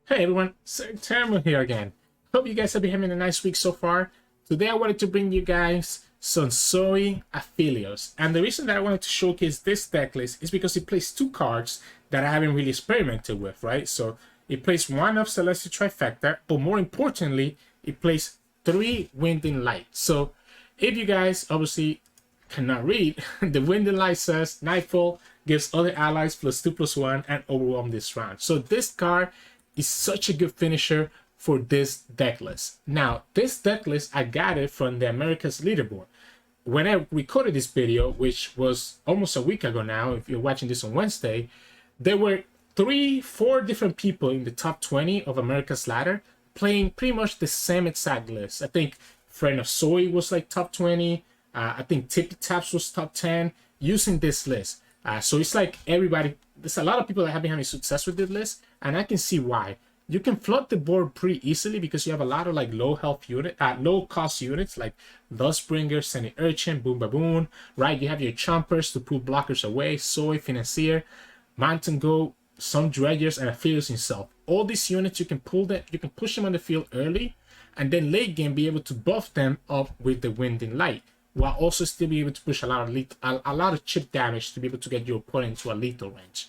Hey everyone, Sirturmund here again. Hope you guys have been having a nice week so far. Today I wanted to bring you guys some Zoe Aphelios. And the reason that I wanted to showcase this deck list is because it plays two cards that I haven't really experimented with, right? So it plays one of Celestial Trifecta, but more importantly, it plays 3 Wind and Light. So if you guys obviously cannot read, the Wind and Light says Nightfall gives other allies +2/+1 and overwhelm this round. So this card is such a good finisher for this deck list. Now, this deck list, I got it from the America's Leaderboard. When I recorded this video, which was almost a week ago now, if you're watching this on Wednesday, there were 4 different people in the top 20 of America's Ladder playing pretty much the same exact list. I think Friend of Zoe was like top 20. I think Tippy Taps was top 10 using this list. So it's like everybody, there's a lot of people that have been having success with this list, and I can see why. You can flood the board pretty easily because you have a lot of like low cost units like Dustbringer, Sending Urchin, Boom Baboon, right? You have your Chompers to pull blockers away, Zoe, Financier, Mountain Goat, some Dredgers, and Aphelios himself. All these units, you can pull them, you can push them on the field early, and then late game be able to buff them up with the Wind and Light, while also still be able to push a lot of chip damage to be able to get your opponent into a lethal range.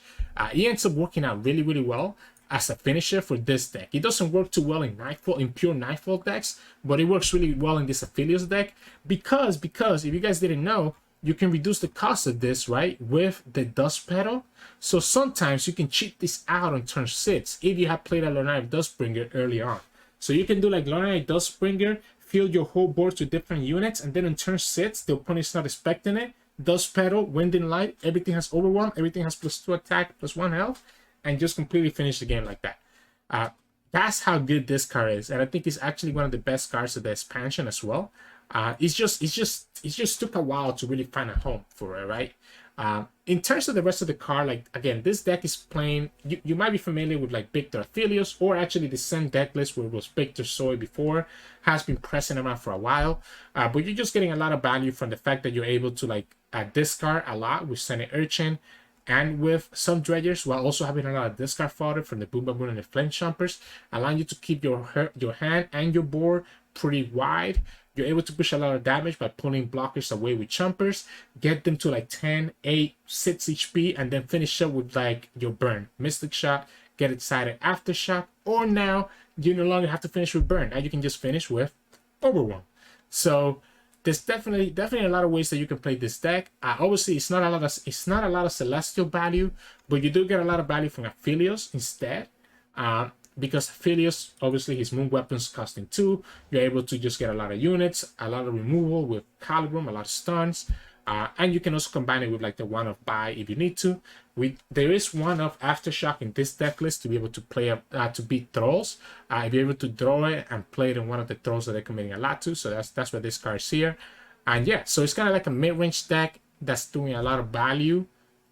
It ends up working out really, really well as a finisher for this deck. It doesn't work too well in pure Nightfall decks, but it works really well in this Aphelios deck because if you guys didn't know, you can reduce the cost of this, right, with the Dust Pedal. So sometimes you can cheat this out on turn 6 if you have played a Lunatic Dustbringer early on. So you can do like Lunatic Dustbringer, fill your whole board to different units, and then on turn 6, the opponent's not expecting it. Dust Pedal, Wind and Light, everything has Overwhelm, everything has +2 attack, +1 health, and just completely finish the game like that. That's how good this card is, and I think it's actually one of the best cards of the expansion as well. It just took a while to really find a home for it, right? In terms of the rest of the card, like again, this deck is playing. You might be familiar with like Victor Aphelios, or actually the same deck list where it was Victor Zoe before, has been present around for a while. But you're just getting a lot of value from the fact that you're able to like discard a lot with Sending Urchin and with some Dredgers, while also having a lot of discard fodder from the Boom Baboon and the Flame Chompers, allowing you to keep your hand and your board pretty wide. You're able to push a lot of damage by pulling blockers away with Chompers, get them to like 10, 8, 6 HP, and then finish up with like your burn. Mystic Shot, get excited Aftershock, or now you no longer have to finish with burn. Now you can just finish with Overwhelm. So there's definitely a lot of ways that you can play this deck. Obviously, it's not a lot of Celestial value, but you do get a lot of value from Aphelios instead. Because Aphelios, obviously his moon weapons costing 2, you're able to just get a lot of units, a lot of removal with Calibrum, a lot of stuns, and you can also combine it with like the one of buy if you need to. There is one of Aftershock in this deck list to be able to play to beat Thralls. If you're able to draw it and play it in one of the Thralls that they're committing a lot to, so that's why this card is here. And yeah, so it's kind of like a mid-range deck that's doing a lot of value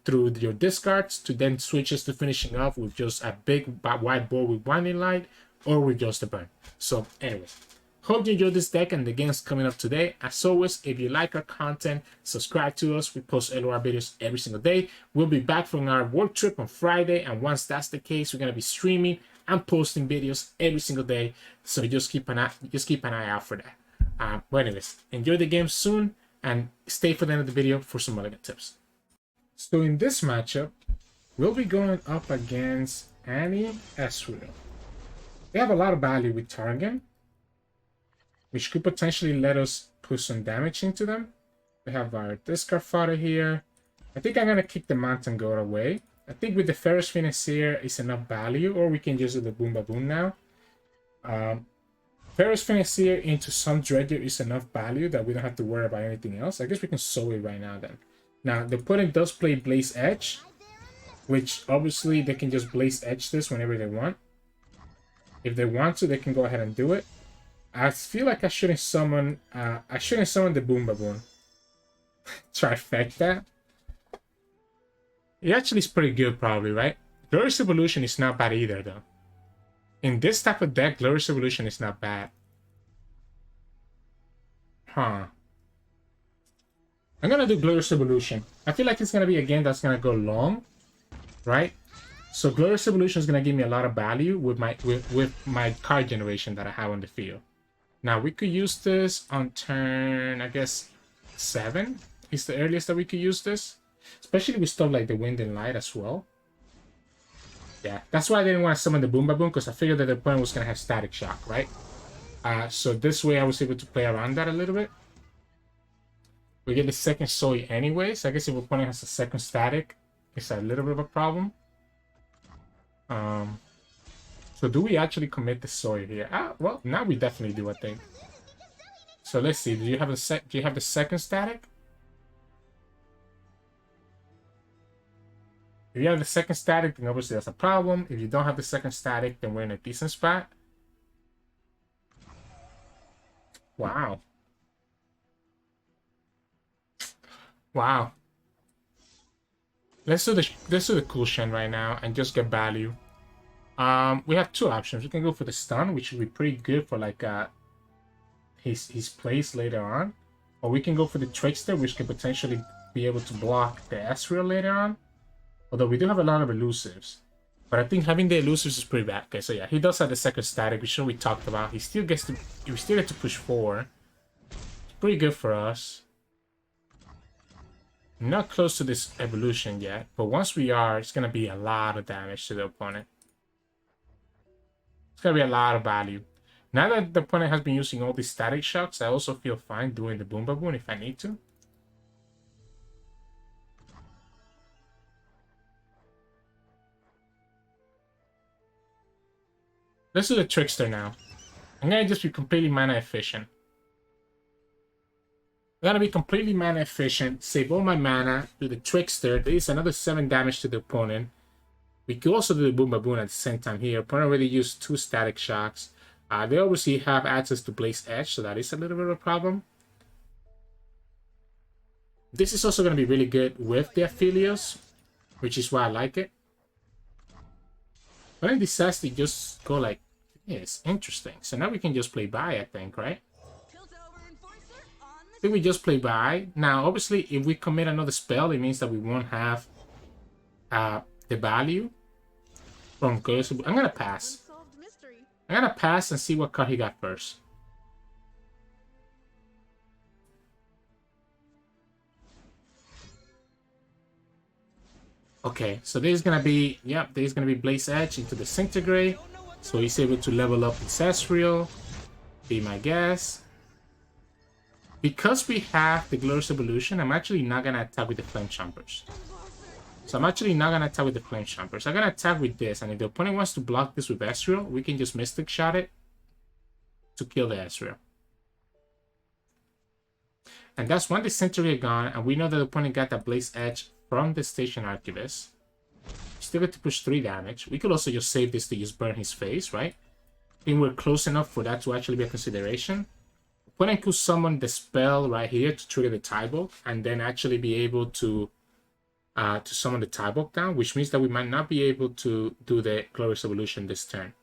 through your discards to then switches to finishing off with just a big wide board with Winding Light or with just a burn. So anyways, hope you enjoyed this deck and the games coming up today. As always, if you like our content, subscribe to us. We post LOR videos every single day. We'll be back from our work trip on Friday, and once that's the case, we're gonna be streaming and posting videos every single day. So just keep an eye out for that. But anyways, enjoy the game soon and stay for the end of the video for some other good tips. So in this matchup, we'll be going up against Annie Ezreal. They have a lot of value with Target, which could potentially let us put some damage into them. We have our discard fodder here. I think I'm going to kick the Mountain Goat away. I think with the Ferrous Financier is enough value, or we can just do the Boom Baboon now. Ferrous Financier into some Dredger is enough value that we don't have to worry about anything else. I guess we can sow it right now then. Now, the opponent does play Blaze Edge, which obviously they can just Blaze Edge this whenever they want. If they want to, they can go ahead and do it. I feel like I shouldn't summon the Boom Baboon. Trifecta. It actually is pretty good probably, right? Glorious Evolution is not bad either though. In this type of deck, Glorious Evolution is not bad. Huh. I'm gonna do Glorious Evolution. I feel like it's gonna be a game that's gonna go long, right? So Glorious Evolution is gonna give me a lot of value with my card generation that I have on the field. Now we could use this on turn, I guess 7 is the earliest that we could use this. Especially with stuff like the Wind and Light as well. Yeah, that's why I didn't want to summon the Boom Baboon, because I figured that the opponent was gonna have Static Shock, right? So this way I was able to play around that a little bit. We get the second Zoe anyways. I guess if opponent has a second static, it's a little bit of a problem. So do we actually commit the Zoe here? Well, now we definitely do, I think. So let's see. Do you have the second static? If you have the second static, then obviously that's a problem. If you don't have the second static, then we're in a decent spot. Wow. Wow. Let's do the cool Shen right now and just get value. We have two options. We can go for the stun, which would be pretty good for like his plays later on, or we can go for the Trickster, which can potentially be able to block the Ezreal later on. Although we do have a lot of elusives, but I think having the elusives is pretty bad. Okay, so yeah, he does have the second static, which we talked about. We still get to push 4. It's pretty good for us. Not close to this evolution yet, but once we are, it's gonna be a lot of damage to the opponent. It's gonna be a lot of value. Now that the opponent has been using all these static shocks, I also feel fine doing the Boom Baboon if I need to. Let's do the Trickster now. I'm gonna just be completely mana efficient. I'm gonna be completely mana efficient, save all my mana, do the Trickster. There is another 7 damage to the opponent. We could also do the Boom Baboon at the same time here. Opponent already used 2 static shocks. They obviously have access to Blaze Edge, so that is a little bit of a problem. This is also gonna be really good with the Aphelios, which is why I like it. But it decides to just go like this. Interesting. So now we can just play by, I think, right? I think we just play by. Now, obviously, if we commit another spell, it means that we won't have the value from Glorious. I'm gonna pass. I'm gonna pass and see what card he got first. Okay, so this is gonna be, yep, this is gonna be Blaze Edge into Disintegrate. So he's able to level up his Ezreal. Be my guess. Because we have the Glorious Evolution, I'm actually not gonna attack with the Flame Chompers. So I'm actually not gonna attack with the Flame Chompers. I'm gonna attack with this, and if the opponent wants to block this with Ezreal, we can just Mystic Shot it to kill the Ezreal. And that's one Disintegrate gone, and we know that the opponent got that Blaze Edge from the Station Archivist. Still get to push 3 damage. We could also just save this to just burn his face, right? I think we're close enough for that to actually be a consideration. Opponent could summon the spell right here to trigger the Tybalt, and then actually be able to summon the Tybalt down, which means that we might not be able to do the Glorious Evolution this turn.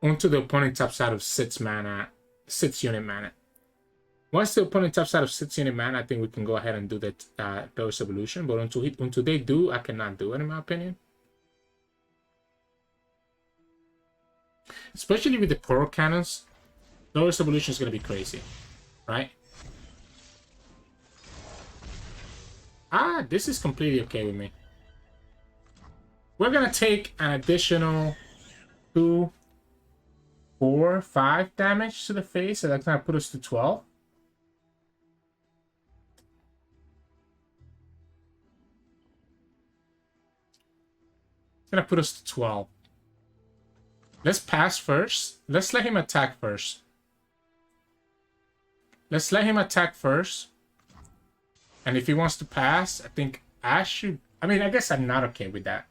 Until the opponent taps out of 6 unit mana. Once the opponent taps out of 6 unit mana, I think we can go ahead and do the Glorious Evolution. But until they do, I cannot do it, in my opinion. Especially with the Poro Cannons, Glorious Evolution is going to be crazy, right? This is completely okay with me. We're going to take an additional 2, 4, 5 damage to the face, so that's going to put us to 12. It's going to put us to 12. Let's pass first. Let's let him attack first. Let's let him attack first. And if he wants to pass, I think Ash should... I mean, I guess I'm not okay with that.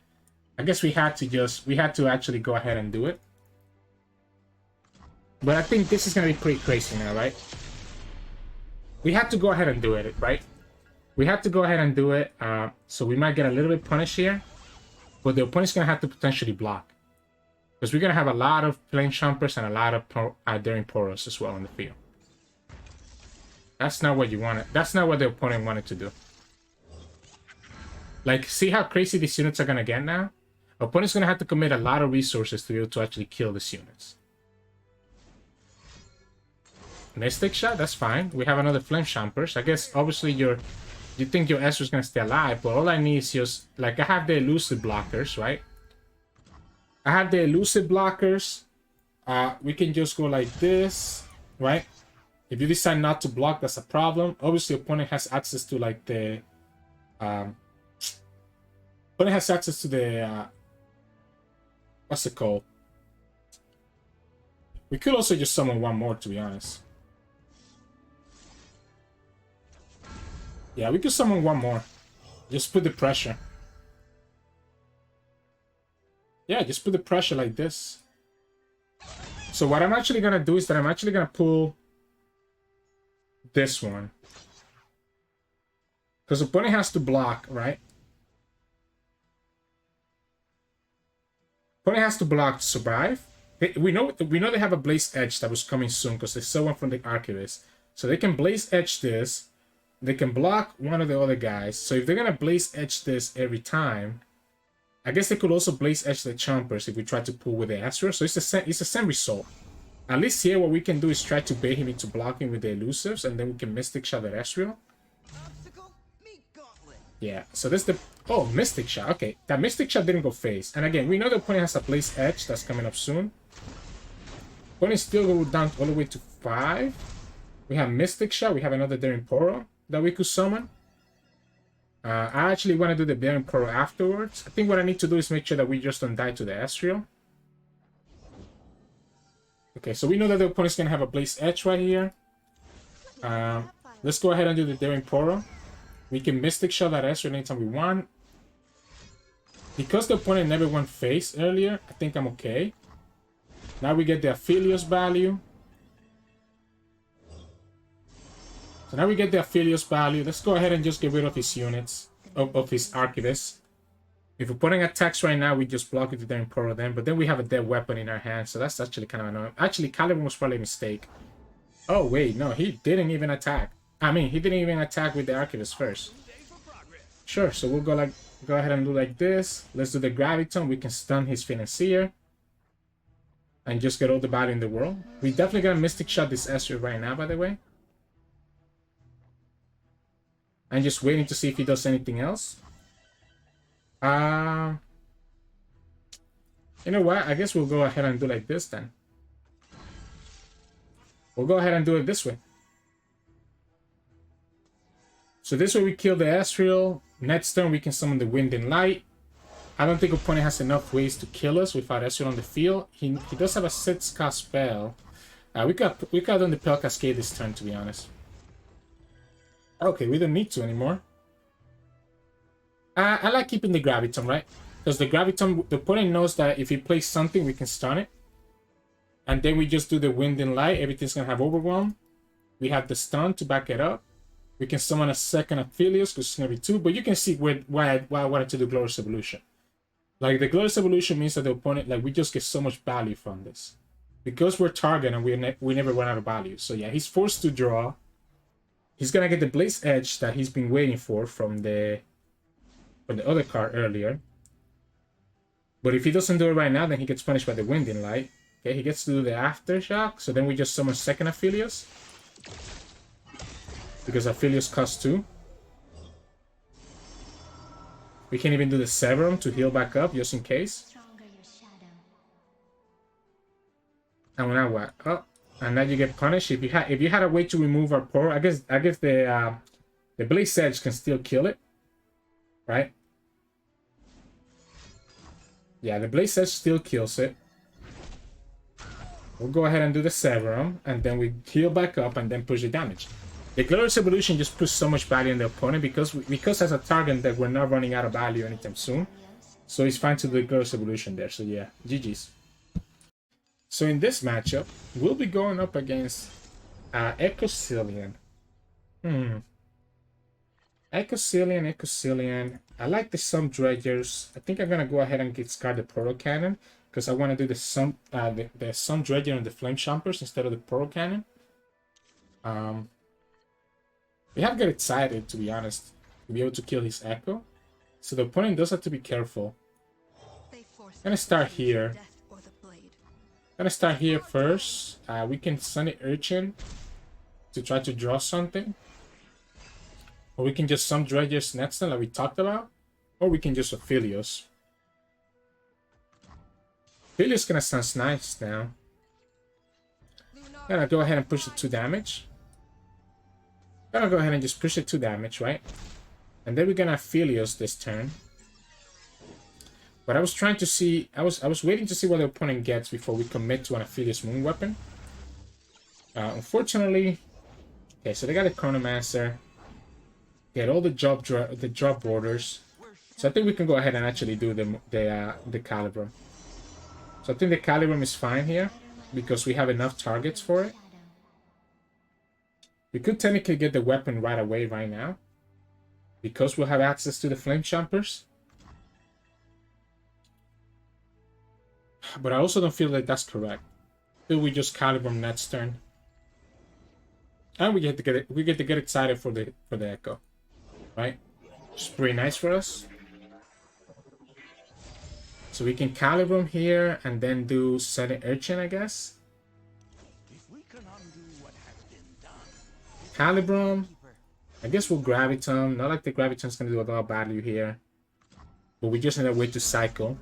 I guess we had to actually go ahead and do it. But I think this is going to be pretty crazy now, right? We had to go ahead and do it, right? We had to go ahead and do it. So we might get a little bit punished here. But the opponent's going to have to potentially block. Because we're going to have a lot of Flame Chompers and a lot of Daring Poros as well on the field. That's not what you wanted. That's not what the opponent wanted to do. Like, see how crazy these units are going to get now? Opponent's gonna have to commit a lot of resources to be able to actually kill these units. Mystic Shot, that's fine. We have another Flame Chompers. I guess obviously you think your Ezreal's gonna stay alive, but all I need is just like I have the elusive blockers, right? I have the elusive blockers. We can just go like this, right? If you decide not to block, that's a problem. Obviously, opponent has access to like the opponent has access to the what's it called? We could also just summon one more, to be honest. Yeah, we could summon one more. Just put the pressure. Yeah, just put the pressure like this. So what I'm actually gonna do is that I'm actually gonna pull this one. Because opponent has to block, right? Opponent has to block to survive. We know they have a Blaze Edge that was coming soon because they saw one from the Archivist. So they can Blaze Edge this. They can block one of the other guys. So if they're gonna Blaze Edge this every time, I guess they could also Blaze Edge the Chompers if we try to pull with the Ezreal. So it's the same result. At least here what we can do is try to bait him into blocking with the elusives, and then we can Mystic Shot the Ezreal. Yeah, so this is the... Oh, Mystic Shot. Okay, that Mystic Shot didn't go phase. And again, we know the opponent has a Blaze Edge that's coming up soon. Opponent still go down all the way to 5. We have Mystic Shot. We have another Daring Poro that we could summon. I actually want to do the Daring Poro afterwards. I think what I need to do is make sure that we just don't die to the Ezreal. Okay, so we know that the opponent's going to have a Blaze Edge right here. Let's go ahead and do the Daring Poro. We can Mystic Shot that Ezreal anytime we want. Because the opponent never went face earlier, I think I'm okay. Now we get the Aphelios value. So now we get the Aphelios value. Let's go ahead and just get rid of his units, of his Archivist. If opponent attacks right now, we just block it to Daring Poro then. But then we have a dead weapon in our hand, so that's actually kind of annoying. Actually, Caliban was probably a mistake. Oh, wait, no, he didn't even attack. I mean, he didn't even attack with the Archivist first. Sure, so we'll go ahead and do like this. Let's do the Graviton. We can stun his Financier. And just get all the value in the world. We definitely gonna Mystic Shot this Ezreal right now, by the way. I'm just waiting to see if he does anything else. You know what? I guess we'll go ahead and do like this then. We'll go ahead and do it this way. So this way we kill the Ezreal. Next turn we can summon the Wind and Light. I don't think opponent has enough ways to kill us without Ezreal on the field. He does have a 6-cast spell. We could have done the Pale Cascade this turn, to be honest. Okay, we don't need to anymore. I like keeping the Graviton, right? Because the Graviton, the opponent knows that if he plays something, we can stun it. And then we just do the Wind and Light. Everything's going to have Overwhelm. We have the stun to back it up. We can summon a second Aphelios, because it's going to be 2. But you can see why I wanted to do Glorious Evolution. Like, the Glorious Evolution means that the opponent, like, we just get so much value from this. Because we're target and we never run out of value. So yeah, he's forced to draw. He's going to get the Blaze Edge that he's been waiting for from the other card earlier. But if he doesn't do it right now, then he gets punished by the Wind and Light. Okay, he gets to do the Aftershock. So then we just summon second Aphelios. Because Aphelios costs 2. We can even do the Severum to heal back up, just in case. And now what? Oh, and now you get punished. If you had a way to remove our Poro, I guess the Blaze Edge can still kill it, right? Yeah, the Blaze Edge still kills it. We'll go ahead and do the Severum, and then we heal back up and then push the damage. The Glorious Evolution just puts so much value in the opponent because as a target that we're not running out of value anytime soon. So it's fine to do the Glorious Evolution there. So yeah, GG's. So in this matchup, we'll be going up against Ekko Zilean. Ekko Zilean. I like the Sun Dredgers. I think I'm gonna go ahead and discard the Proto Cannon because I want to do the Sun Dredger and the Flame Chompers instead of the Proto Cannon. We have to get excited, to be honest, to be able to kill his Ekko. So the opponent does have to be careful. Gonna start here. Gonna start here first. We can Sunny Urchin to try to draw something. Or we can just some Dredgers next turn like we talked about. Or we can just Aphelios. Aphelios gonna sound nice now. Gonna go ahead and push the 2 damage. Gonna go ahead and just push the 2 damage, right? And then we're gonna Aphelios this turn. But I was trying to see, I was waiting to see what the opponent gets before we commit to an Aphelios Moon weapon. Unfortunately, okay, so they got a Chronomancer. Get all the drop borders. So I think we can go ahead and actually do the Calibrum. So I think the Calibrum is fine here because we have enough targets for it. We could technically get the weapon right away right now because we'll have access to the Flame Chompers. But I also don't feel like that's correct. Still, we just Calibrum next turn, and we get to get excited for the Ekko, right? Which is pretty nice for us. So we can Calibrum here and then do Sunny Urchin, I guess. Calibrum. I guess we'll Graviton. Not like the Graviton's gonna do a lot of value here, but we just need a way to cycle.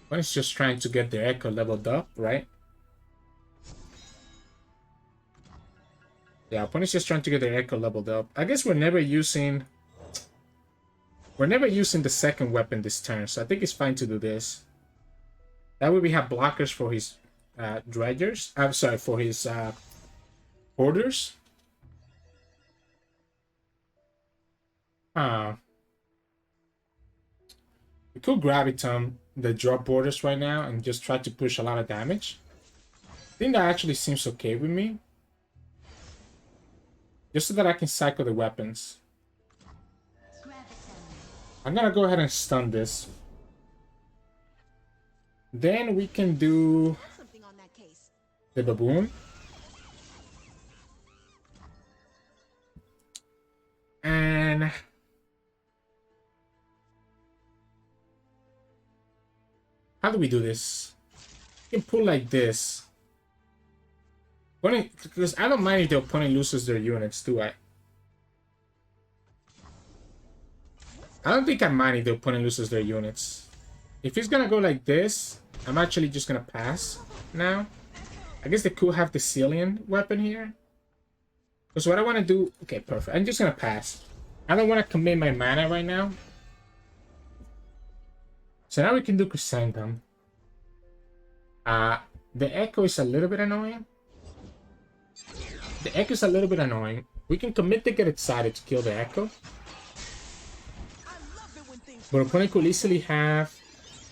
One's just trying to get their Ekko leveled up, right? Yeah, opponent's just trying to get their Ekko leveled up. I guess we're never using the second weapon this turn, so I think it's fine to do this. That way we have blockers for his Dredgers. I'm sorry, for his Hoarders. We could Graviton the drop borders right now and just try to push a lot of damage. I think that actually seems okay with me. Just so that I can cycle the weapons. I'm gonna go ahead and stun this. Then we can do the Baboon. And how do we do this? You can pull like this. Because I don't mind if the opponent loses their units, do I? I don't think I mind if the opponent loses their units. If he's gonna go like this, I'm actually just gonna pass now. I guess they could have the Zilean weapon here. Because what I want to do... Okay, perfect. I'm just gonna pass. I don't want to commit my mana right now. So now we can do Chrysanthemum. The Ekko is a little bit annoying. The Ekko is a little bit annoying. We can commit to get excited to kill the Ekko. But opponent could easily have...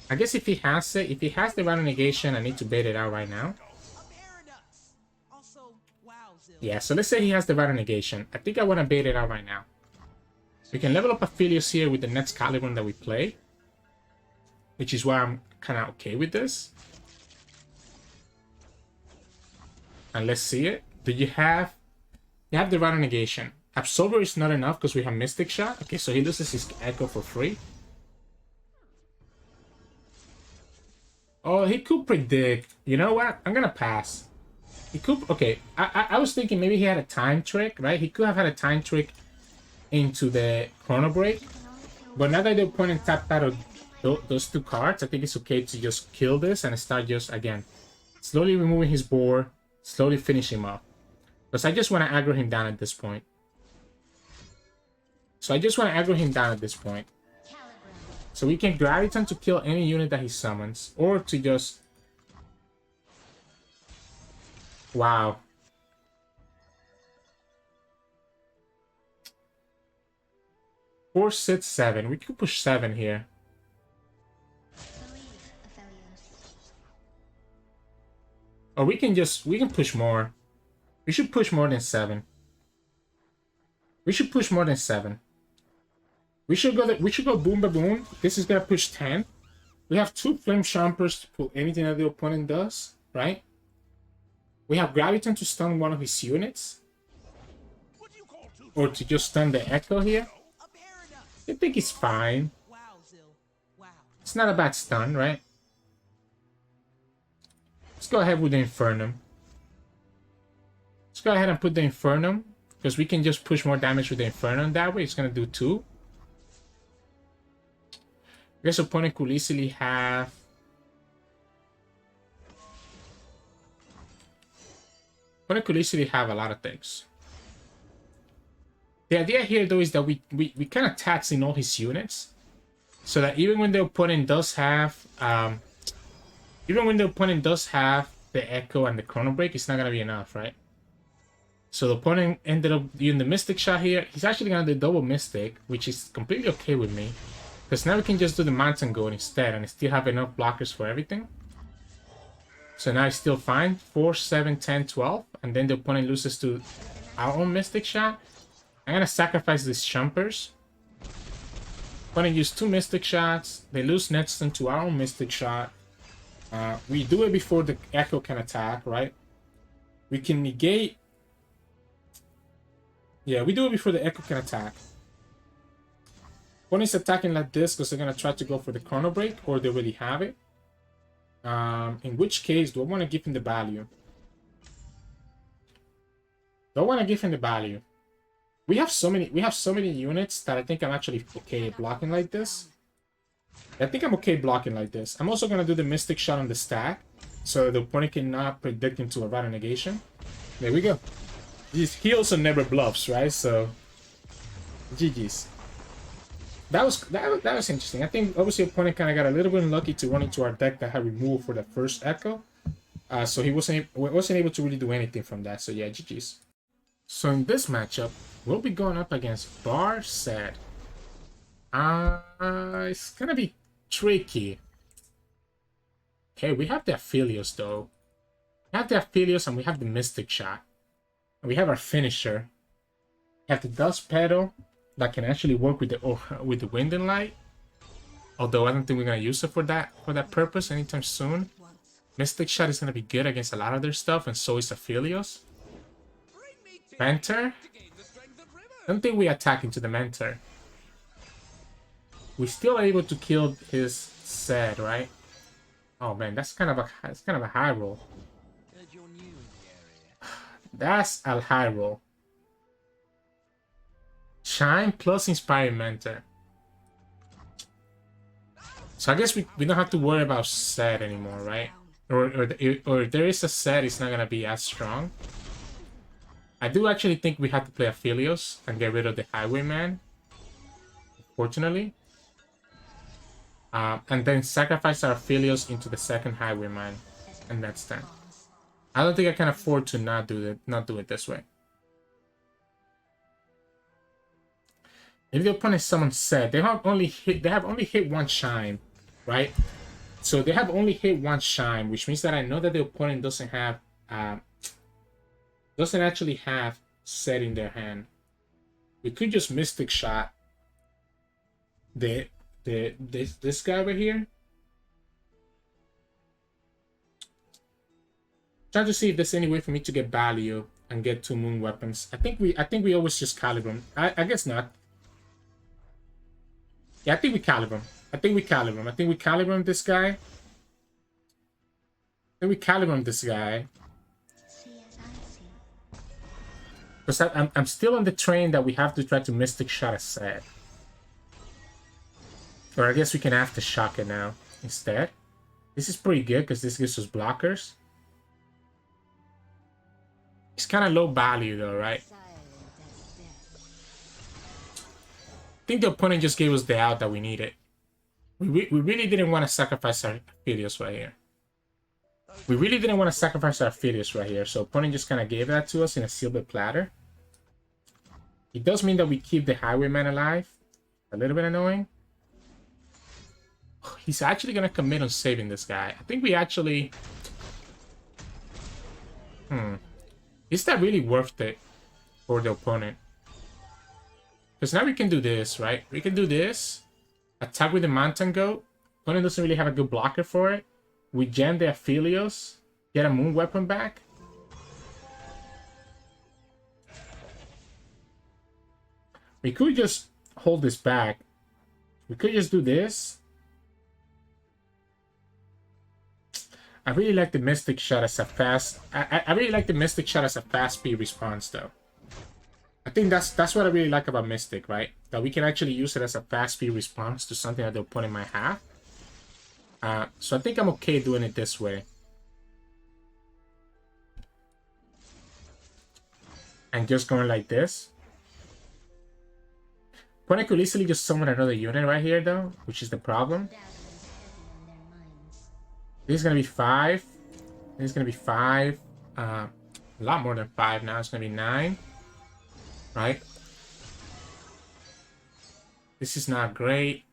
I guess if he has it, if he has the Random Negation, I need to bait it out right now. Yeah, so let's say he has the Random Negation. I think I want to bait it out right now. We can level up Aphelios here with the next Calibrum that we play. Which is why I'm kind of okay with this. And let's see it. Do you have... You have the Random Negation. Absolver is not enough because we have Mystic Shot. Okay, so he loses his Ekko for free. Oh, he could predict. You know what? I'm gonna pass. He could... Okay, I was thinking maybe he had a time trick, right? He could have had a time trick into the Chrono Break. But now that the opponent tapped out of those two cards, I think it's okay to just kill this and start just, again, slowly removing his board, slowly finish him up. Because I just want to aggro him down at this point. So I just want to aggro him down at this point. So we can Graviton to kill any unit that he summons. Or to just... Wow. Four, 6, 7. We could push 7 here. Or we can push more. We should push more than 7. We should push more than 7. We should go Boom Baboon. This is gonna push 10. We have 2 Flame Chompers to pull anything that the opponent does, right? We have Graviton to stun one of his units. Or to just stun the Ekko here. I think it's fine. It's not a bad stun, right? Let's go ahead with the Infernum. Let's go ahead and put the Infernum, because we can just push more damage with the Infernum that way. It's going to do 2. I guess opponent could easily have... Opponent could easily have a lot of things. The idea here, though, is that we kind of tax in all his units, so that even when the opponent does have... even when the opponent does have the Echo and the Chrono Break, it's not going to be enough, right? So the opponent ended up doing the Mystic Shot here. He's actually going to do double Mystic, which is completely okay with me. Because now we can just do the Mountain Goat instead and still have enough blockers for everything. So now it's still fine. 4, 7, 10, 12. And then the opponent loses to our own Mystic Shot. I'm going to sacrifice these Chumpers. Opponent used 2 Mystic Shots. They lose next turn to our own Mystic Shot. We do it before the Echo can attack, right? We can negate... Yeah, we do it before the Echo can attack. Opponent's attacking like this because they're going to try to go for the Chrono Break, or they already have it. In which case, do I want to give him the value? Do I want to give him the value? We have so many units that I think I'm actually okay blocking like this. I think I'm okay blocking like this. I'm also going to do the Mystic Shot on the stack, so the opponent cannot predict into a Rata Negation. There we go. He also never bluffs, right? So, GG's. That was interesting. I think obviously opponent kind of got a little bit unlucky to run into our deck that had removed for the first Echo. So he wasn't able to really do anything from that. So yeah, GG's. So in this matchup, we'll be going up against Bard Zed. It's gonna be tricky. Okay, we have the Aphelios though. We have the Aphelios and we have the Mystic Shot. And we have our finisher. We have the Dust Petal that can actually work with the Wind and Light. Although I don't think we're gonna use it for that purpose anytime soon. Mystic Shot is gonna be good against a lot of their stuff, and so is Aphelios. Mentor? I don't think we attack into the Mentor. We're still able to kill his Zed, right? Oh man, that's kind of a high roll. That's a high roll. Shine plus Inspiring Mentor. So I guess we don't have to worry about Zed anymore, right? Or if there is a Zed, it's not gonna be as strong. I do actually think we have to play Aphelios and get rid of the Highwayman. Unfortunately. And then sacrifice our Aphelios into the second Highwayman. And that's done. I don't think I can afford to not do it this way. If the opponent summons Zed, they have only hit 1 Shine, right? So they have only hit 1 Shine, which means that I know that the opponent doesn't actually have Zed in their hand. We could just Mystic Shot this guy over here. Try to see if there's any way for me to get value and get 2 moon weapons. I think we always just caliber him. I guess not. Yeah, I think we caliber him. I think we caliber him this guy. Because I'm still on the train that we have to try to Mystic Shot a Zed. Or I guess we can Aftershock it now instead. This is pretty good because this gives us blockers. It's kind of low value though, right? I think the opponent just gave us the out that we needed. We really didn't want to sacrifice our Aphelios right here. So opponent just kind of gave that to us in a silver platter. It does mean that we keep the Highwayman alive. A little bit annoying. He's actually going to commit on saving this guy. I think we actually... Is that really worth it for the opponent? Because now we can do this, right? We can do this. Attack with the Mountain Goat. Opponent doesn't really have a good blocker for it. We jam the Aphelios. Get a moon weapon back. We could just hold this back We could just do this. I really like the Mystic Shot as a fast... I really like the Mystic Shot as a fast speed response, though. I think that's what I really like about Mystic, right? That we can actually use it as a fast speed response to something that the opponent might have. So I think I'm okay doing it this way. And just going like this. Opponent could easily just summon another unit right here, though, which is the problem. This is going to be 5. This is going to be 5. A lot more than 5 now. It's going to be 9. Right? This is not great.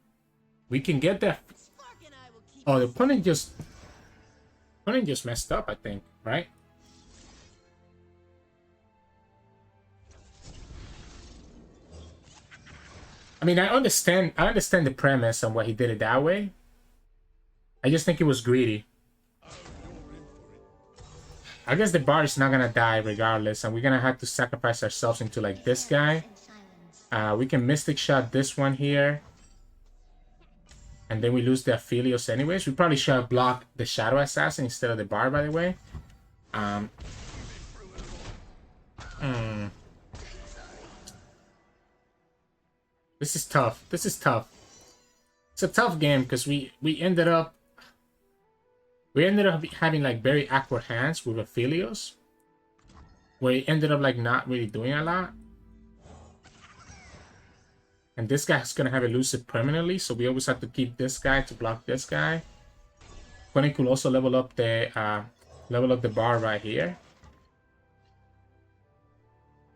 We can get that. Oh, the opponent just messed up, I think, right? I mean, I understand the premise on why he did it that way. I just think it was greedy. I guess the Bard is not gonna die regardless, and we're gonna have to sacrifice ourselves into like this guy. We can Mystic Shot this one here. And then we lose the Aphelios anyways. We probably should have blocked the Shadow Assassin instead of the Bard, by the way. This is tough. This is tough. It's a tough game because we ended up having like very awkward hands with Aphelios, where he ended up like not really doing a lot. And this guy's gonna have elusive permanently, so we always have to keep this guy to block this guy. Opponent could also level up the bar right here.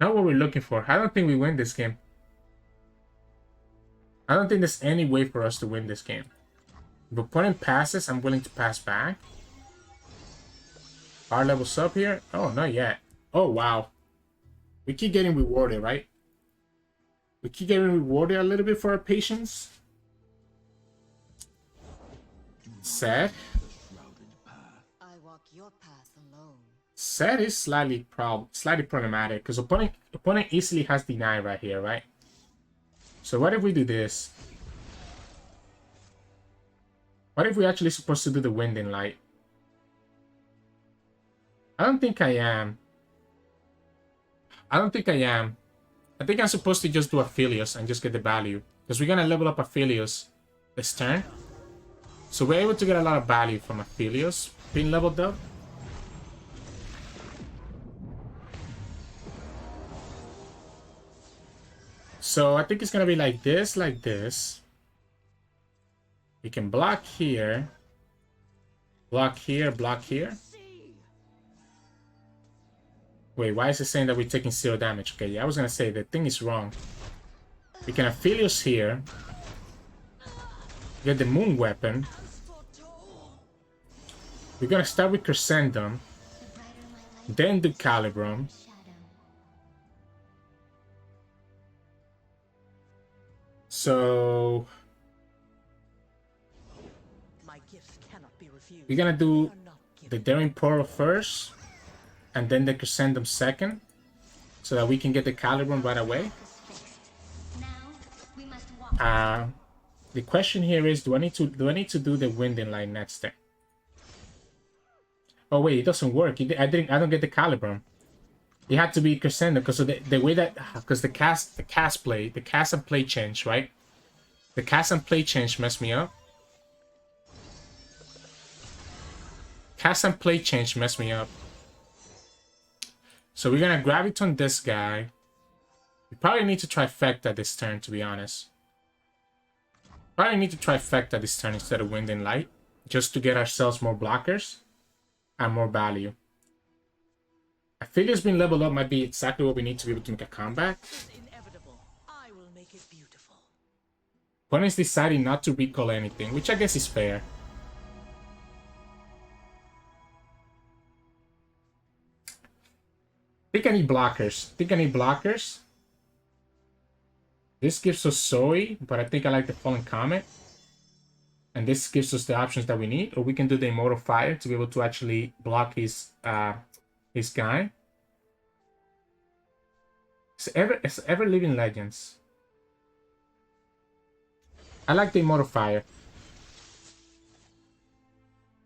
Not what we're looking for. I don't think we win this game. I don't think there's any way for us to win this game. If opponent passes, I'm willing to pass back. Bar levels up here. Oh, not yet. Oh, wow. We keep getting rewarded, right? We keep getting rewarded a little bit for our patience. Zed. Zed is slightly problematic because opponent easily has deny right here, right? So what if we do this? What if we're actually supposed to do the Wind and Light? I don't think I am. I don't think I am. I think I'm supposed to just do Aphelios and just get the value. Because we're going to level up Aphelios this turn. So we're able to get a lot of value from Aphelios being leveled up. So I think it's going to be like this, like this. We can block here. Block here, block here. Wait, why is it saying that we're taking 0 damage? Okay, yeah, I was going to say the thing is wrong. We can Aphelios here. Get the Moon Weapon. We're going to start with Crescendum. Then do Calibrum. So we're going to do the Daring Portal first. And then the Crescendum second, so that we can get the Calibrum right away. The question here is, do I need to do the Wind and Light next turn? Oh wait, it doesn't work. I don't get the Calibrum. It had to be Crescendum because of the way that the cast and play change, right? The cast and play change messed me up. Cast and play change messed me up. So we're gonna Graviton this guy. We probably need to Trifecta this turn, to be honest. Probably need to Trifecta this turn instead of Wind and Light, just to get ourselves more blockers and more value. Aphelios being leveled up might be exactly what we need to be able to make a comeback. Opponent's deciding not to recall anything, which I guess is fair. I think I need blockers. This gives us Zoe, but I think I like the Fallen Comet. And this gives us the options that we need. Or we can do the Immortal Fire to be able to actually block his guy. It's ever living legends. I like the Immortal Fire.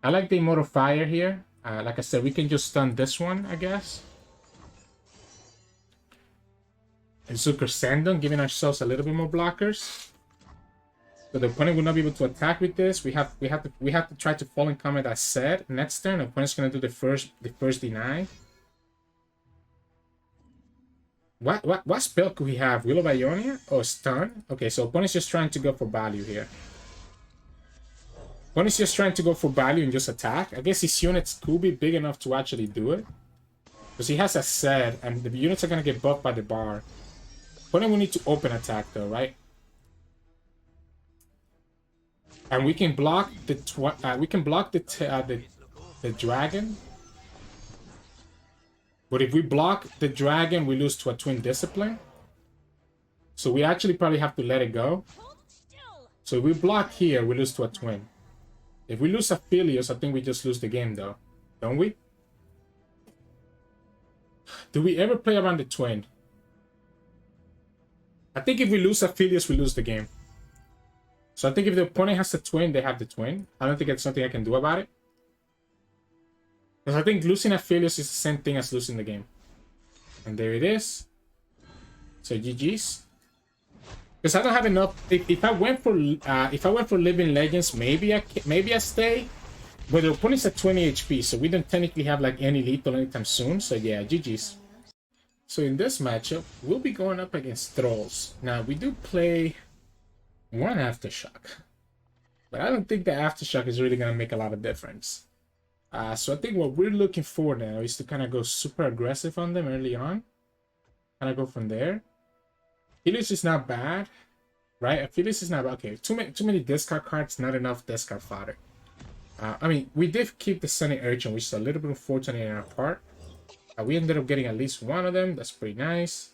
I like the Immortal Fire here. Like I said, we can just stun this one, I guess. And Zucker Sandon, giving ourselves a little bit more blockers. So the opponent will not be able to attack with this. We have to try to fall in combat as said. Next turn, the opponent's gonna do the first deny. What spell could we have? Will of Ionia? Oh, stun? Okay, so opponent's just trying to go for value here. Opponent's just trying to go for value and just attack. I guess his units could be big enough to actually do it. Because he has a set, and the units are gonna get buffed by the bar. Opponent will need to open attack though, right? And we can block the dragon. But if we block the dragon, we lose to a Twin Discipline. So we actually probably have to let it go. So if we block here, we lose to a Twin. If we lose Aphelios, I think we just lose the game though. Don't we? Do we ever play around the Twin? I think if we lose Aphelios, we lose the game. So I think if the opponent has the Twin, they have the Twin. I don't think it's something I can do about it. Because I think losing Aphelios is the same thing as losing the game. And there it is. So GG's. Because I don't have enough. If I went for Living Legends, maybe I stay. But the opponent's at 20 HP, so we don't technically have like any lethal anytime soon. So yeah, GG's. So in this matchup, we'll be going up against Thralls. Now we do play one Aftershock, but I don't think the Aftershock is really gonna make a lot of difference. So I think what we're looking for now is to kind of go super aggressive on them early on. Kind of go from there. Aphelios is not bad, right? Aphelios is not bad. Okay, too many discard cards, not enough discard fodder. I mean, we did keep the Sunny Urchin, which is a little bit unfortunate in our part. We ended up getting at least one of them. That's pretty nice.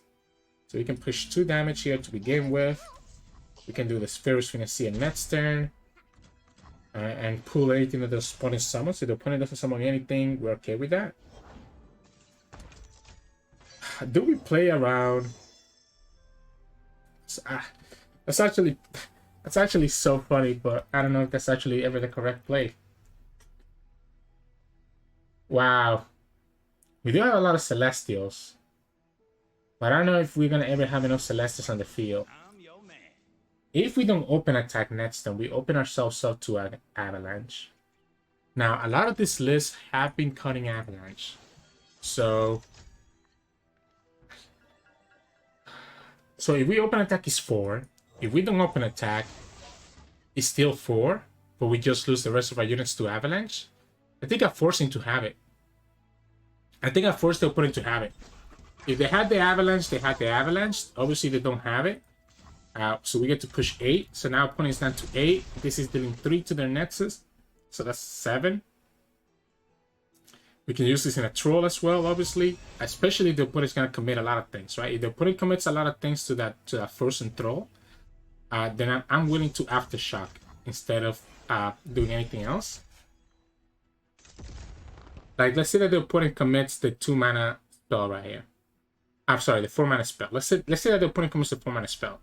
So we can push 2 damage here to begin with. We can do the Sphero's Fantasy and next turn. And pull anything that the opponent summons. If the opponent doesn't summon anything, we're okay with that. Do we play around? That's actually so funny, but I don't know if that's actually ever the correct play. Wow. We do have a lot of Celestials. But I don't know if we're going to ever have enough Celestials on the field. If we don't open attack next turn, we open ourselves up to an Avalanche. Now, a lot of these lists have been cutting Avalanche. So if we open attack is 4. If we don't open attack, it's still 4. But we just lose the rest of our units to Avalanche. I think I forced him to have it. I think I forced the opponent to have it. If they had the Avalanche, they had the Avalanche. Obviously, they don't have it. So we get to push 8. So now opponent is down to 8. This is dealing 3 to their Nexus. So that's 7. We can use this in a troll as well, obviously. Especially if the opponent's going to commit a lot of things, right? If the opponent commits a lot of things to that frozen troll, then I'm willing to Aftershock instead of doing anything else. Like, let's say that the opponent commits the 2-mana spell right here. I'm sorry, the 4-mana spell. Let's say that the opponent commits the 4-mana spell.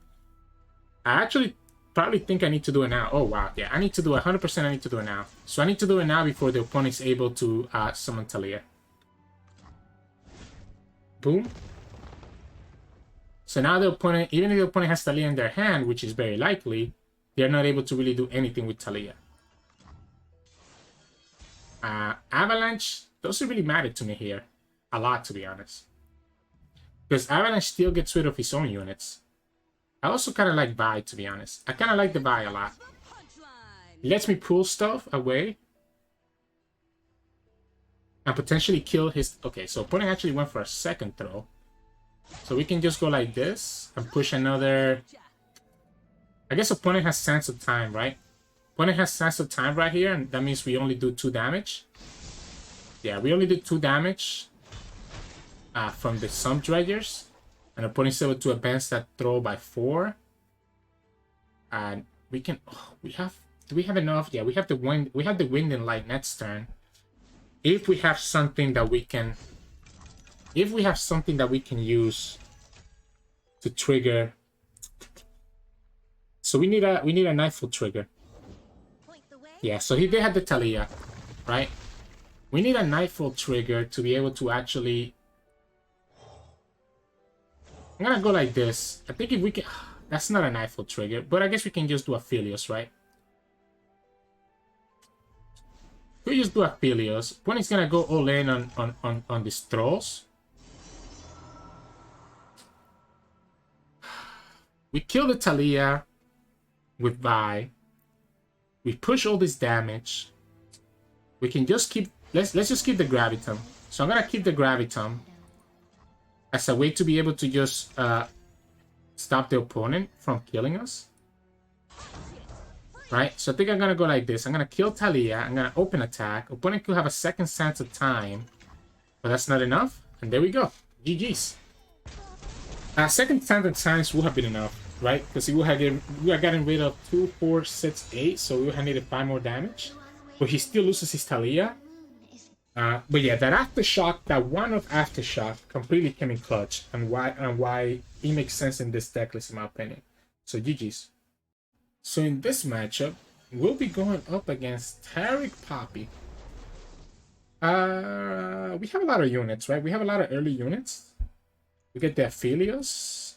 I actually probably think I need to do it now. Oh, wow. Yeah, I need to do it. 100% I need to do it now. So I need to do it now before the opponent is able to summon Talia. Boom. So now the opponent, even if the opponent has Talia in their hand, which is very likely, they're not able to really do anything with Talia. Avalanche doesn't really matter to me here. A lot, to be honest. Because Avalanche still gets rid of his own units. I also kind of like Vi, to be honest. I kind of like the Vi a lot. It lets me pull stuff away. And potentially kill his... Okay, so opponent actually went for a second throw. So we can just go like this and push another... I guess opponent has Sense of Time, right? Opponent has Sense of Time right here, and that means we only do 2 damage. Yeah, we only did 2 damage from the Sump Dredgers. And opponent's able to advance that throw by 4. And we can... Oh, do we have enough? Yeah, we have the wind. We have the wind and light next turn. If we have something that we can... If we have something that we can use to trigger... So So we need a Nightfall trigger. Yeah, so he did have the Talia, right? We need a Nightfall trigger to be able to actually... I'm gonna go like this. I think if we can... That's not a Nightfall trigger, but I guess we can just do Aphelios, right? We just do Aphelios. Opponent's gonna go all in on these Thralls. We kill the Talia with Vi. We push all this damage. We can just keep... Let's just keep the Graviton. So I'm gonna keep the Graviton as a way to be able to just stop the opponent from killing us. Right? So I think I'm gonna go like this. I'm gonna kill Talia. I'm gonna open attack. Opponent could have a second sense of time, but that's not enough. And there we go. GG's. Second sense of time would have been enough, right? Because we are getting rid of 2, 4, 6, 8, so we would have needed 5 more damage. But he still loses his Talia. But yeah, that Aftershock, that one of Aftershock completely came in clutch, and why it makes sense in this deck list in my opinion. So GG's. So in this matchup, we'll be going up against Taric Poppy. We have a lot of units, right? We have a lot of early units. We get the Aphelios.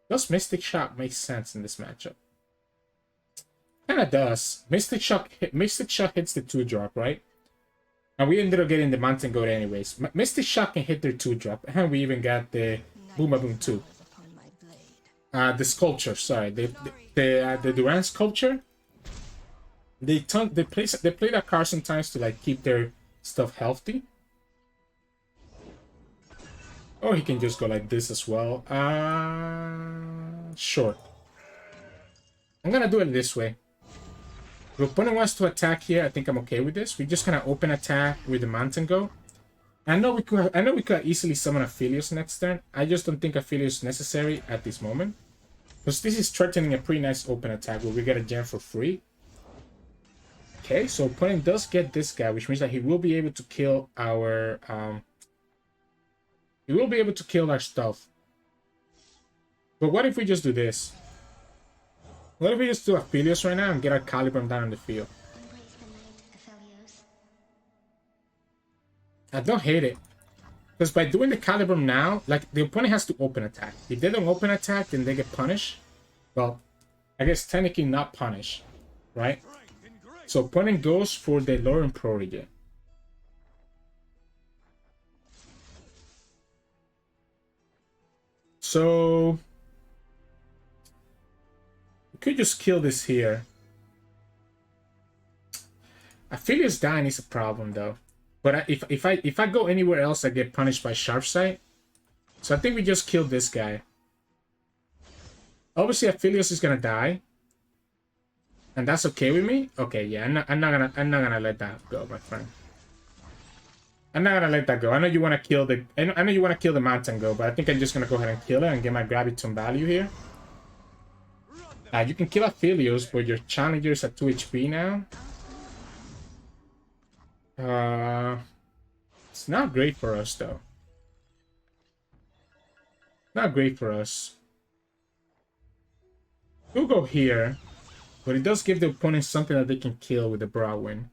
Does Mystic Shock make sense in this matchup? Kinda does. Mystic Shock hits the 2-drop, right? And we ended up getting the Mountain Goat anyways. Mystic Shock can hit their 2-drop. And we even got the Boomaboom 2. The Sculpture, sorry. The Duran Sculpture. They play that card sometimes to like keep their stuff healthy. Or he can just go like this as well. Sure. I'm gonna do it this way. If the opponent wants to attack here, I think I'm okay with this. We're just gonna open attack with the Mountain Goat. I know we could easily summon Aphelios next turn. I just don't think Aphelios is necessary at this moment. Because this is threatening a pretty nice open attack where we get a gem for free. Okay, so opponent does get this guy, which means that he will be able to kill our he will be able to kill our stuff. But what if we just do this? What if we just do Aphelios right now and get our Calibrum down in the field? I don't hate it. Because by doing the Calibrum now, like, the opponent has to open attack. If they don't open attack, then they get punished. Well, I guess technically not punished, right? So opponent goes for the Lauren Prodigy. So we could just kill this here. Aphelios dying is a problem though. But if I go anywhere else, I get punished by Sharpsight. So I think we just kill this guy. Obviously, Aphelios is gonna die, and that's okay with me. Okay, yeah, I'm not gonna let that go, my friend. I'm not gonna let that go. I know you want to kill the I know you want to kill the Mountain Goat, but I think I'm just gonna go ahead and kill it and get my Graviton value here. You can kill Aphelios, but your challenger is at 2 HP now. It's not great for us though. Not great for us. We'll go here, but it does give the opponent something that they can kill with the Broadwind.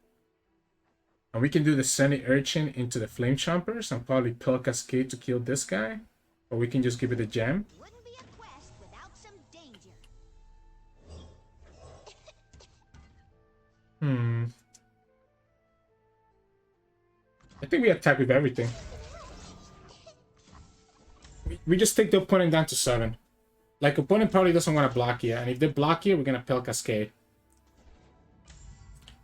And we can do the Sunny Urchin into the Flame Chompers and probably Pill Cascade to kill this guy. Or we can just give it a gem. Wouldn't be a quest without some danger. I think we attack with everything. We just take the opponent down to 7. Like, opponent probably doesn't want to block here. And if they block here, we're going to Pill Cascade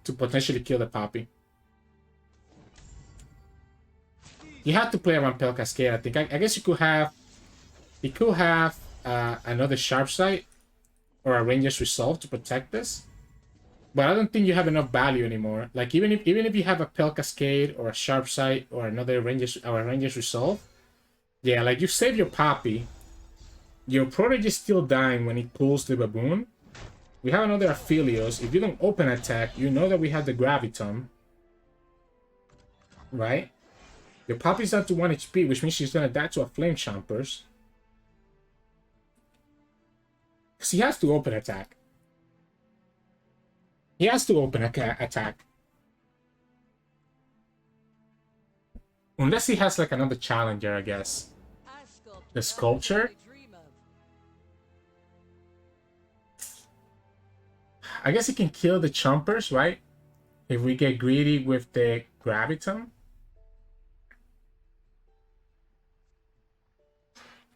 to potentially kill the Poppy. You have to play around Pill Cascade, I think. I guess you could have... You could have another Sharpsight or a Ranger's Resolve to protect this. But I don't think you have enough value anymore. Like, even if you have a Pill Cascade or a Sharpsight or another Ranger's Resolve, yeah, like, you save your Poppy. Your Prodigy is still dying when it pulls the Baboon. We have another Aphelios. If you don't open attack, you know that we have the Graviton. Right? Your Poppy's down to 1 HP, which means she's gonna die to a Flame Chompers. Because he has to open attack. He has to open attack. Unless he has like another challenger, I guess. The sculpture. I guess he can kill the chompers, right? If we get greedy with the graviton.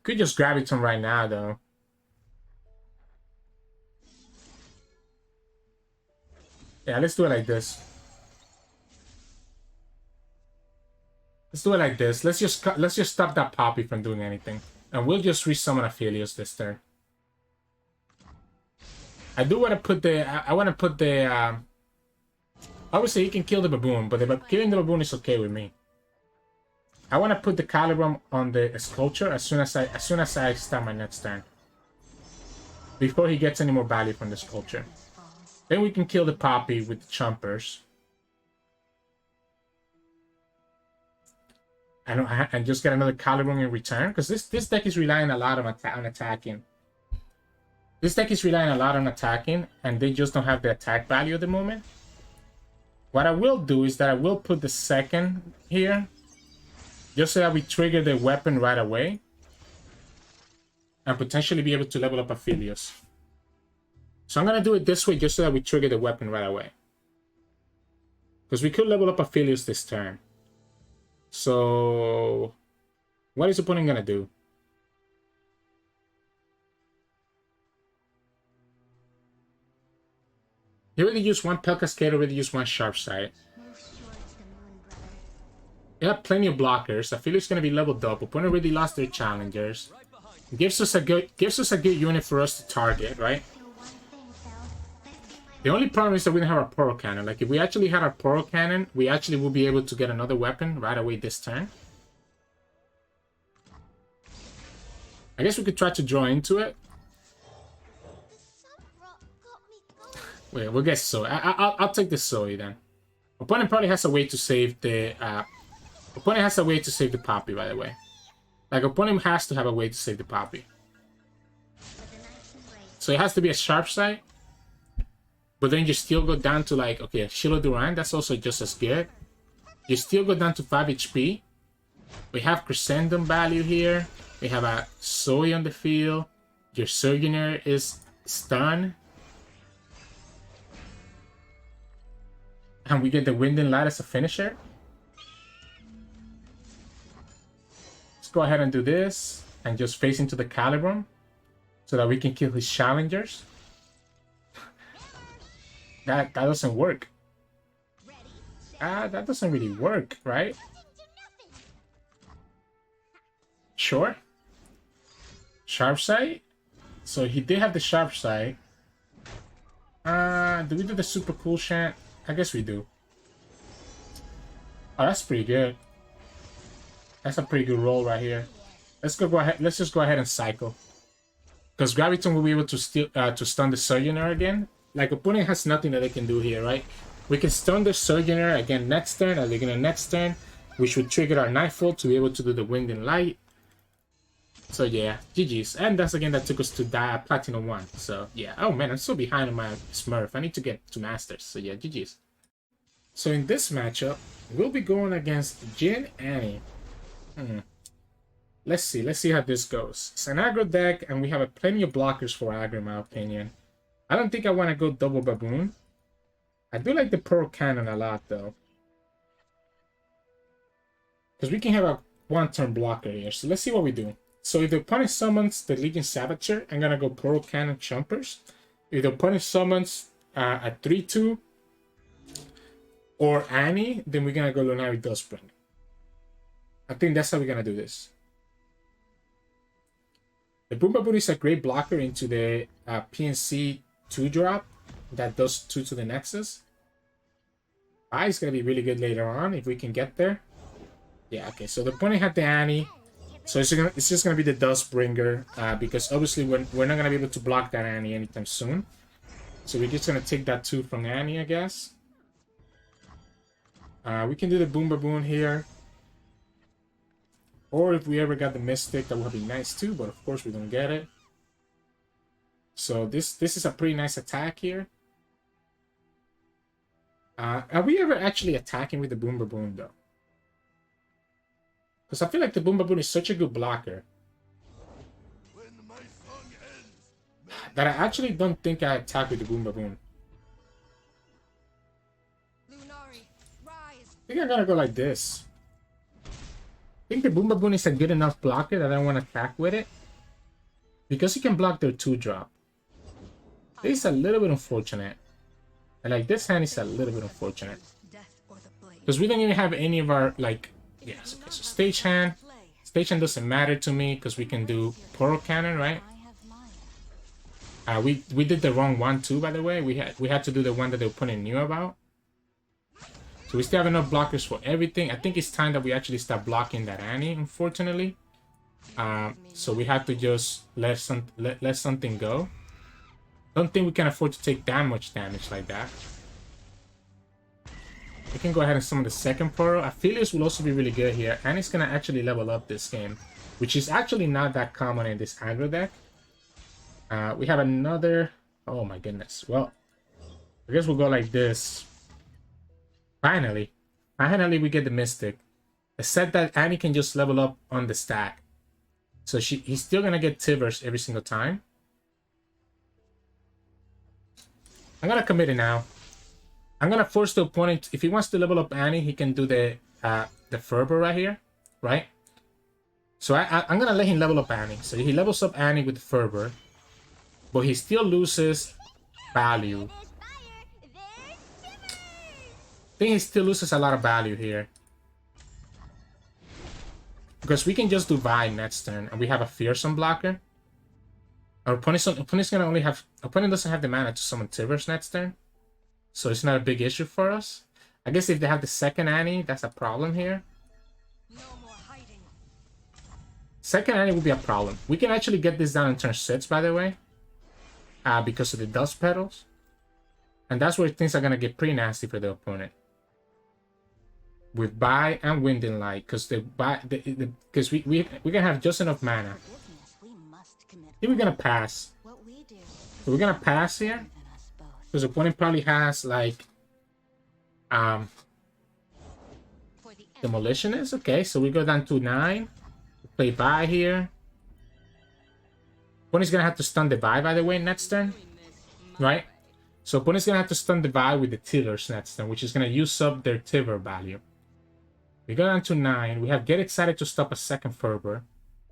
Could just graviton right now though. Yeah, let's do it like this. Let's do it like this. Let's just stop that Poppy from doing anything, and we'll just resummon Aphelios this turn. I do want to put the. I want to put the. Obviously, he can kill the baboon, but killing the baboon is okay with me. I want to put the Calibrum on the sculpture as soon as I start my next turn, before he gets any more value from the sculpture. Then we can kill the Poppy with the chompers. And just get another Calibrum in return, because this deck is relying a lot on attacking. This deck is relying a lot on attacking, and they just don't have the attack value at the moment. What I will do is that I will put the second here, just so that we trigger the weapon right away, and potentially be able to level up Aphelios. So I'm gonna do it this way, just so that we trigger the weapon right away, because we could level up Aphelios this turn. So, what is the opponent gonna do? He already used one Pell Cascade, already used one Sharp Sight. They have plenty of blockers. Aphelios is gonna be leveled up. Opponent already lost their challengers. Gives us a good unit for us to target, right? The only problem is that we don't have our Poro Cannon. Like, if we actually had our Poro Cannon, we actually will be able to get another weapon right away this turn. I guess we could try to draw into it. Wait, we'll get Zoe. I'll take the Zoe then. Opponent probably has a way to save the... opponent has a way to save the Poppy, by the way. Like, opponent has to have a way to save the Poppy. So it has to be a Sharp Sight. But then you still go down to, like, okay, Shiloh Duran, that's also just as good. You still go down to 5 HP. We have Crescendum value here. We have a Zoe on the field. Your Surgeoner is stunned. And we get the Wind and Light as a finisher. Let's go ahead and do this. And just face into the Calibrum, so that we can kill his challengers. That doesn't work. That doesn't really work, right? Sure. Sharp Sight. So he did have the Sharp Sight. Do we do the super cool chant? I guess we do. Oh, that's pretty good. That's a pretty good roll right here. Let's go ahead. Let's just go ahead and cycle. Because Graviton will be able to steal to stun the Surgeoner again. Like, opponent has nothing that they can do here, right? We can stun the Surgeoner again next turn, and again next turn, which would trigger our Nightfall to be able to do the Wind and Light. So yeah, GG's. And that's again that took us to Platinum 1. So yeah, oh man, I'm so behind on my Smurf. I need to get to Masters. So yeah, GG's. So in this matchup, we'll be going against Jhin Annie. Let's see how this goes. It's an aggro deck, and we have plenty of blockers for aggro, in my opinion. I don't think I want to go double Baboon. I do like the Pearl Cannon a lot, though. Because we can have a one-turn blocker here. So let's see what we do. So if the opponent summons the Legion Saboteur, I'm going to go Pearl Cannon Chompers. If the opponent summons a 3-2 or Annie, then we're going to go Lunari Dustbringer. I think that's how we're going to do this. The Boom Baboon is a great blocker into the PNC 2-drop that does 2 to the Nexus. 5 is going to be really good later on if we can get there. Yeah, okay, so the opponent had the Annie. So it's just going to be the Dustbringer because obviously we're not going to be able to block that Annie anytime soon. So we're just going to take that 2 from Annie, I guess. We can do the Boom Baboon here. Or if we ever got the Mystic, that would be nice too, but of course we don't get it. So this is a pretty nice attack here. Are we ever actually attacking with the Boom Baboon though? Because I feel like the Boom Baboon is such a good blocker that I actually don't think I attack with the Boom Baboon. I think I'm gonna go like this. I think the Boom Baboon is a good enough blocker that I don't want to attack with it. Because he can block their 2-drop. This is a little bit unfortunate. And like this hand is a little bit unfortunate. Because we don't even have any of our, like, yes, okay, so stage hand. Stage hand doesn't matter to me because we can do Portal Cannon, right? We did the wrong one too, by the way. We had to do the one that the opponent knew about. So we still have enough blockers for everything. I think it's time that we actually start blocking that Annie, unfortunately. So we have to just let something go. Don't think we can afford to take that much damage like that. We can go ahead and summon the second Portal. Aphelios will also be really good here. Annie's gonna actually level up this game, which is actually not that common in this aggro deck. We have another... Oh my goodness. Well, I guess we'll go like this. Finally we get the Mystic. I said that Annie can just level up on the stack. So he's still gonna get Tivers every single time. I'm gonna commit it now. I'm gonna force the opponent, if he wants to level up Annie, he can do the Fervor right here, right? So I'm gonna let him level up Annie. So he levels up Annie with the Fervor, but he still loses value. I think he still loses a lot of value here. Because we can just do Vi next turn, and we have a Fearsome blocker. Our opponent's gonna only have... Opponent doesn't have the mana to summon Tivers next turn. So it's not a big issue for us. I guess if they have the second Annie, that's a problem here. Second Annie would be a problem. We can actually get this down in turn 6, by the way. Because of the Dust Petals. And that's where things are gonna get pretty nasty for the opponent. With Buy and Wind and Light, because because we're gonna have just enough mana. I think we're gonna pass. So we're gonna pass here. Because the opponent probably has like Demolitionist. Okay, so we go down to 9. We play Buy here. Opponent's gonna have to stun the Buy, by the way, next turn. Right? So opponent's gonna have to stun the Buy with the Tillers next turn, which is gonna use up their Tiver value. We go down to 9. We have Get Excited to stop a second Fervor.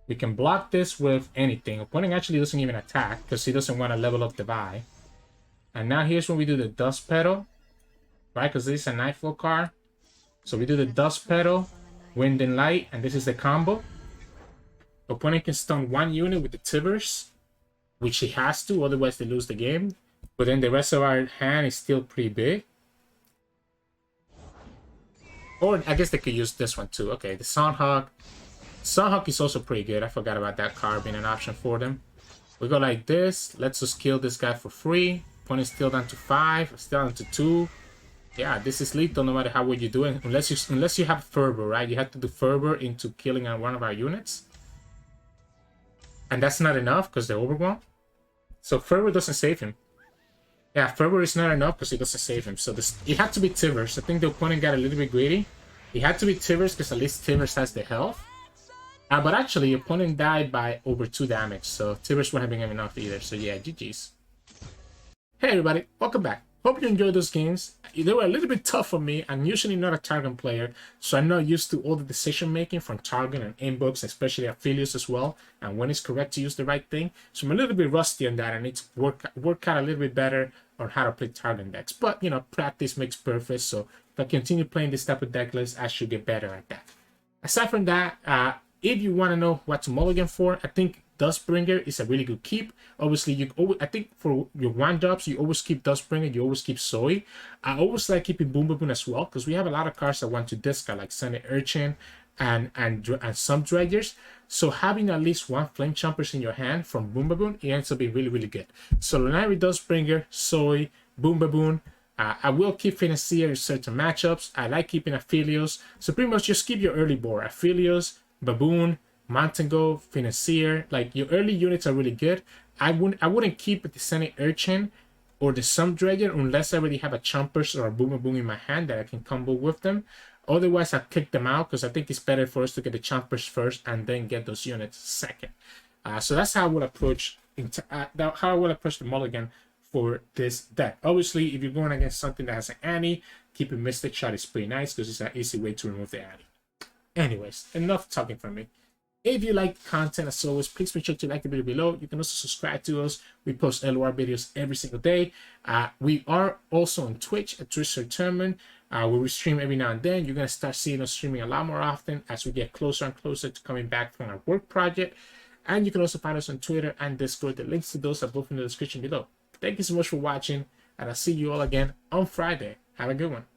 We can block this with anything. Opponent actually doesn't even attack because he doesn't want to level up the Vi. And now here's when we do the Dust Petal. Right? Because this is a Nightfall card. So we do the Dust Petal, Wind and Light, and this is the combo. Opponent can stun 1 unit with the Tivers, which he has to, otherwise they lose the game. But then the rest of our hand is still pretty big. Or I guess they could use this one too. Okay, the Sunhawk. Sunhawk is also pretty good. I forgot about that card being an option for them. We go like this. Let's just kill this guy for free. Opponent's still down to 5. Still down to 2. Yeah, this is lethal no matter how well you're doing. Unless you have Fervor, right? You have to do Fervor into killing on one of our units. And that's not enough because they're overgrown. So Fervor doesn't save him. Yeah, Fervor is not enough because it doesn't save him. So it had to be Tivers. I think the opponent got a little bit greedy. It had to be Tivers because at least Tivers has the health. But actually, the opponent died by over 2 damage. So Tivers wouldn't have been enough either. So yeah, GG's. Hey everybody, welcome back. Hope you enjoyed those games. They were a little bit tough for me. I'm usually not a Targon player, so I'm not used to all the decision making from Targon and inbooks, especially Aphelios as well, and when it's correct to use the right thing. So I'm a little bit rusty on that. I need to work out a little bit better on how to play Targon decks. But you know, practice makes perfect. So if I continue playing this type of deck list, I should get better at that. Aside from that, if you want to know what to mulligan for, I think Dustbringer is a really good keep. Obviously, I think for your 1-drops, you always keep Dustbringer, you always keep Zoe. I always like keeping Boom Baboon as well, because we have a lot of cards that want to discard, like Sunny Urchin and some Dredgers. So having at least 1 Flame Chompers in your hand from Boom Baboon, it ends up being really, really good. So Lunari, Dustbringer, Zoe, Boom Baboon. I will keep Financier in certain matchups. I like keeping Aphelios. So pretty much just keep your early board. Aphelios, Baboon, Mountain Goat, Financier. Like your early units are really good. I wouldn't keep the Sunny Urchin or the Sun Dredger, unless I already have a Chompers or a Boom Boom in my hand that I can combo with them. Otherwise, I'll kick them out because I think it's better for us to get the Chompers first and then get those units second. So that's how I will approach the mulligan for this deck. Obviously, if you're going against something that has an Annie, keeping Mystic Shot is pretty nice because it's an easy way to remove the Annie. Anyways, enough talking from me. If you like the content, as always, please make sure to like the video below. You can also subscribe to us. We post LOR videos every single day. We are also on Twitch at Twitch Sirturmund, where we stream every now and then. You're going to start seeing us streaming a lot more often as we get closer and closer to coming back from our work project. And you can also find us on Twitter and Discord. The links to those are both in the description below. Thank you so much for watching, and I'll see you all again on Friday. Have a good one.